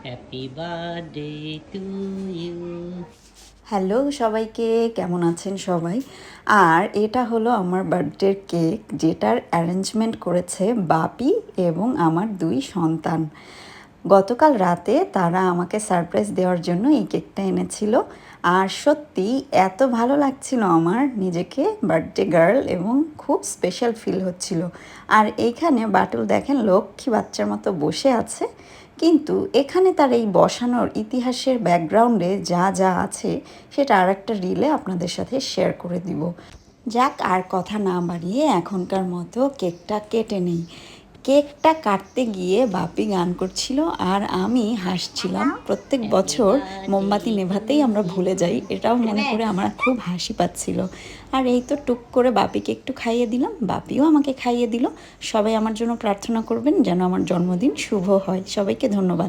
Happy birthday to you. Hello সবাইকে, কেমন আছেন সবাই? আর এটা হলো আমার বার্থডের কেক, যেটার অ্যারেঞ্জমেন্ট করেছে বাপি এবং আমার দুই সন্তান। গতকাল রাতে তারা আমাকে সারপ্রাইজ দেওয়ার জন্য এই কেকটা এনেছিল। আর সত্যি এত ভালো লাগছিল আমার নিজেকে বার্থডে গার্ল, এবং খুব স্পেশাল ফিল হচ্ছিল। আর এইখানে বাটুল দেখেন লক্ষ্মী বাচ্চার মতো বসে আছে, কিন্তু এখানে তার এই বসানোর ইতিহাসের ব্যাকগ্রাউন্ডে যা যা আছে সেটা আর একটা রিলে আপনাদের সাথে শেয়ার করে দিব। যাক, আর কথা না বাড়িয়ে এখনকার মতো কেকটা কেটে নেই। কেকটা কাটতে গিয়ে বাপি গান করছিল আর আমি হাসছিলাম। প্রত্যেক হ্যাপি বছর বার্থডে মোমবাতি টু নেভাতেই আমরা ভুলে যাই, ইউ। এটাও মনে করে আমার খুব হাসি পাচ্ছিল। আর এই তো টুক করে বাপিকে একটু খাইয়ে দিলাম, বাপিও আমাকে খাইয়ে দিল। সবাই আমার জন্য প্রার্থনা করবেন যেন আমার জন্মদিন শুভ হয়। সবাইকে ধন্যবাদ।